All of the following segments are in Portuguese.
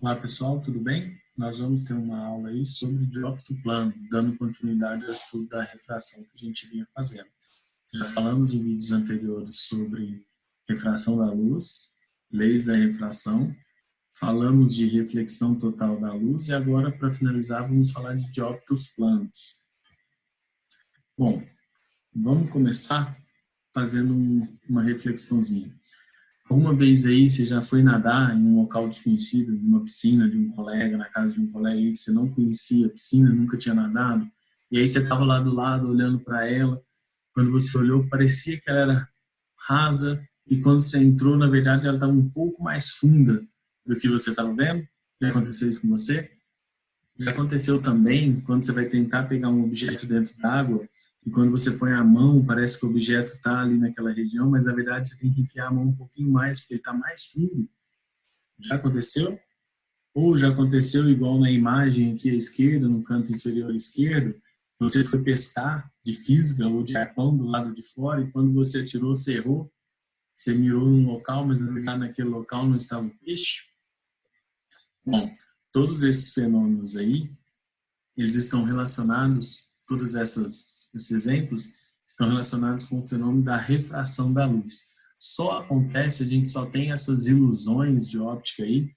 Olá pessoal, tudo bem? Nós vamos ter uma aula aí sobre dióptro plano, dando continuidade ao estudo da refração que a gente vinha fazendo. Já falamos em vídeos anteriores sobre refração da luz, leis da refração, falamos de reflexão total da luz e agora, para finalizar, vamos falar de dióptros planos. Bom, vamos começar fazendo uma reflexãozinha. Alguma vez aí você já foi nadar em um local desconhecido, numa piscina de um colega, na casa de um colega aí que você não conhecia a piscina, nunca tinha nadado, e aí você estava lá do lado olhando para ela, quando você olhou parecia que ela era rasa, e quando você entrou, na verdade, ela estava um pouco mais funda do que você estava vendo? Já aconteceu isso com você? Já aconteceu também quando você vai tentar pegar um objeto dentro d'água e quando você põe a mão, parece que o objeto está ali naquela região, mas na verdade você tem que enfiar a mão um pouquinho mais, porque ele está mais fundo. Já aconteceu? Ou já aconteceu igual na imagem aqui à esquerda, no canto inferior esquerdo, você foi pescar de fisga ou de arpão do lado de fora e quando você atirou, você errou, você mirou num local, mas na verdade naquele local não estava o peixe? Bom, todos esses fenômenos aí, eles estão relacionados, esses exemplos, estão relacionados com o fenômeno da refração da luz. Só acontece, a gente só tem essas ilusões de óptica aí,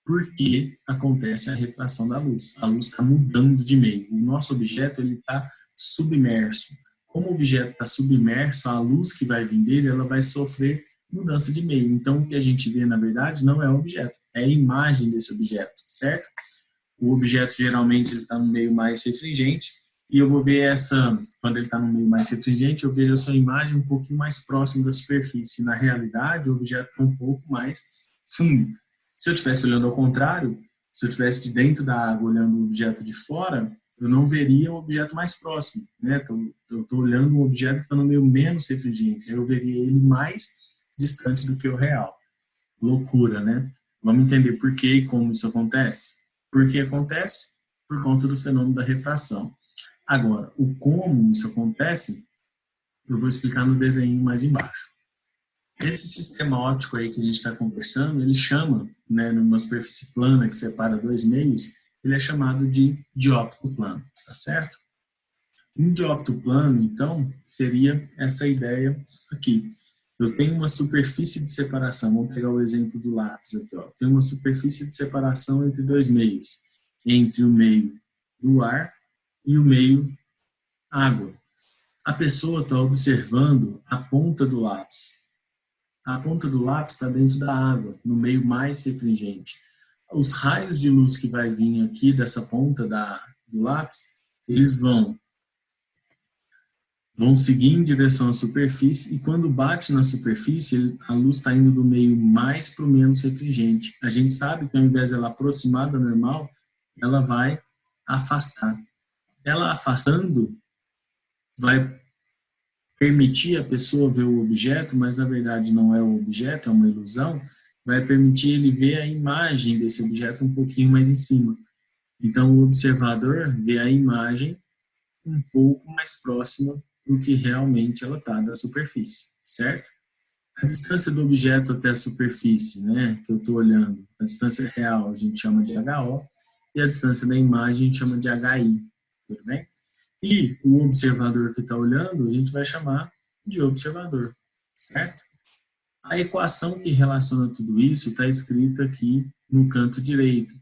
porque acontece a refração da luz. A luz está mudando de meio. O nosso objeto ele está submerso. Como o objeto está submerso, a luz que vai vir dele, ela vai sofrer mudança de meio. Então, o que a gente vê, na verdade, não é o objeto, é a imagem desse objeto, certo? O objeto geralmente ele está no meio mais refringente e eu vou ver quando ele está no meio mais refringente, eu vejo essa imagem um pouquinho mais próximo da superfície. Na realidade, o objeto está um pouco mais fundo. Se eu estivesse olhando ao contrário, se eu estivesse de dentro da água olhando o objeto de fora, eu não veria o objeto mais próximo, né? Eu estou olhando um objeto que está no meio menos refringente, eu veria ele mais distante do que o real. Loucura, né? Vamos entender por que e como isso acontece? Por que acontece? Por conta do fenômeno da refração. Agora, o como isso acontece, eu vou explicar no desenho mais embaixo. Esse sistema óptico aí que a gente está conversando, ele chama, né, numa superfície plana que separa dois meios, ele é chamado de dióptico plano, tá certo? Um dióptico plano, então, seria essa ideia aqui. Eu tenho uma superfície de separação, vamos pegar o exemplo do lápis aqui, ó. Tem uma superfície de separação entre dois meios, entre o meio do ar e o meio água. A pessoa está observando a ponta do lápis. A ponta do lápis está dentro da água, no meio mais refringente. Os raios de luz que vai vir aqui dessa ponta do lápis, eles vão seguir em direção à superfície e quando bate na superfície, a luz está indo do meio mais para o menos refringente. A gente sabe que ao invés dela aproximar da normal, ela vai afastar. Ela afastando, vai permitir a pessoa ver o objeto, mas na verdade não é o objeto, é uma ilusão, vai permitir ele ver a imagem desse objeto um pouquinho mais em cima. Então o observador vê a imagem um pouco mais próxima do que realmente ela está da superfície, certo? A distância do objeto até a superfície, né, que eu estou olhando, a distância real a gente chama de HO e a distância da imagem a gente chama de HI, tudo bem? E o observador que está olhando a gente vai chamar de observador, certo? A equação que relaciona tudo isso está escrita aqui no canto direito.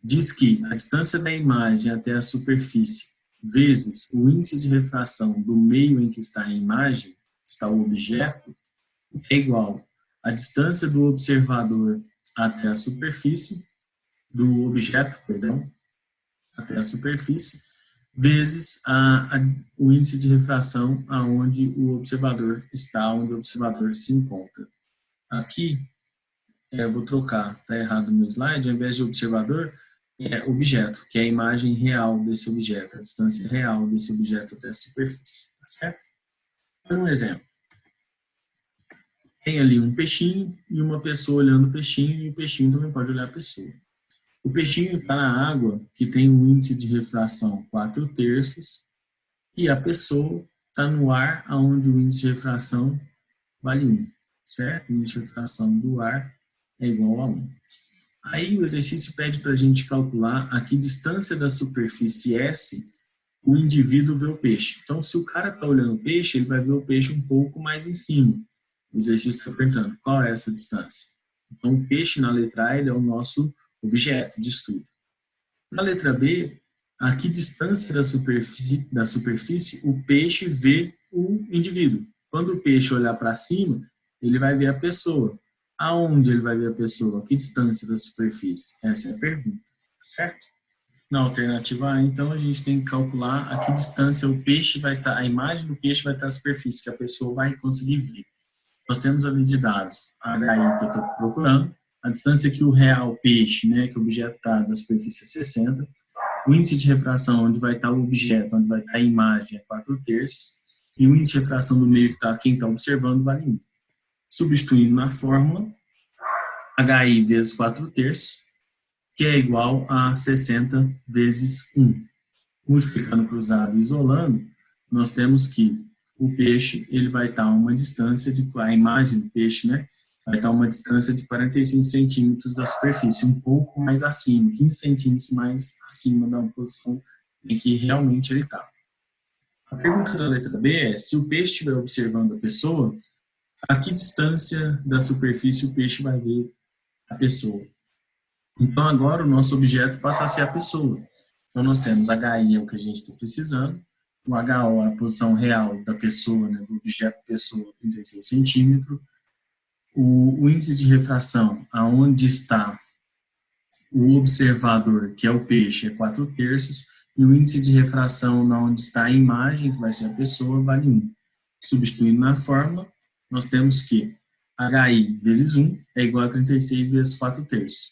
Diz que a distância da imagem até a superfície vezes o índice de refração do meio em que está a imagem, está o objeto, é igual à distância do observador até a superfície, do objeto, perdão, até a superfície, vezes o índice de refração aonde o observador está, onde o observador se encontra. Aqui, eu vou trocar, está errado no meu slide, ao invés de observador, é objeto, que é a imagem real desse objeto, a distância real desse objeto até a superfície, tá certo? Um exemplo. Tem ali um peixinho e uma pessoa olhando o peixinho e o peixinho também pode olhar a pessoa. O peixinho está na água, que tem um índice de refração 4/3, e a pessoa está no ar, onde o índice de refração vale 1, certo? O índice de refração do ar é igual a 1. Aí o exercício pede para a gente calcular a que distância da superfície S o indivíduo vê o peixe. Então, se o cara está olhando o peixe, ele vai ver o peixe um pouco mais em cima. O exercício está perguntando qual é essa distância. Então, o peixe na letra A ele é o nosso objeto de estudo. Na letra B, a que distância da superfície o peixe vê o indivíduo. Quando o peixe olhar para cima, ele vai ver a pessoa. Aonde ele vai ver a pessoa? A que distância da superfície? Essa é a pergunta, certo? Na alternativa A, então, a gente tem que calcular a que distância o peixe vai estar, a imagem do peixe vai estar à superfície, que a pessoa vai conseguir ver. Nós temos ali de dados a HI que eu estou procurando, a distância que o real peixe, né, que o objeto está da superfície é 60, o índice de refração onde vai estar o objeto, onde vai estar a imagem é 4/3, e o índice de refração do meio que está quem está observando vale 1. Substituindo na fórmula, HI vezes 4/3, que é igual a 60 vezes 1. Multiplicando cruzado e isolando, nós temos que o peixe ele vai estar a uma distância de, a imagem do peixe, né, vai estar a uma distância de 45 centímetros da superfície, um pouco mais acima, 15 centímetros mais acima da posição em que realmente ele está. A pergunta da letra B é, se o peixe estiver observando a pessoa, a que distância da superfície o peixe vai ver a pessoa? Então, agora o nosso objeto passa a ser a pessoa. Então, nós temos HI é o que a gente está precisando, o HO é a posição real da pessoa, né, do objeto pessoa, 36 centímetros, o índice de refração, aonde está o observador, que é o peixe, é 4/3, e o índice de refração, onde está a imagem, que vai ser a pessoa, vale 1. Substituindo na fórmula, nós temos que HI vezes 1 é igual a 36 vezes 4/3.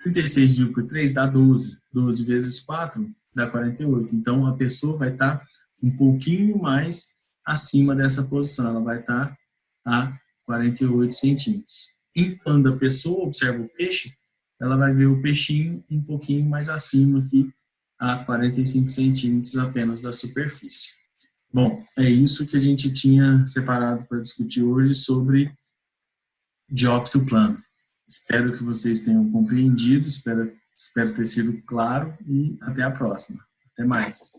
36 dividido por 3 dá 12. 12 vezes 4 dá 48. Então, a pessoa vai estar um pouquinho mais acima dessa posição. Ela vai estar a 48 centímetros. Enquanto a pessoa observa o peixe, ela vai ver o peixinho um pouquinho mais acima aqui, a 45 centímetros apenas da superfície. Bom, é isso que a gente tinha separado para discutir hoje sobre dióptro plano. Espero que vocês tenham compreendido, espero ter sido claro e até a próxima. Até mais.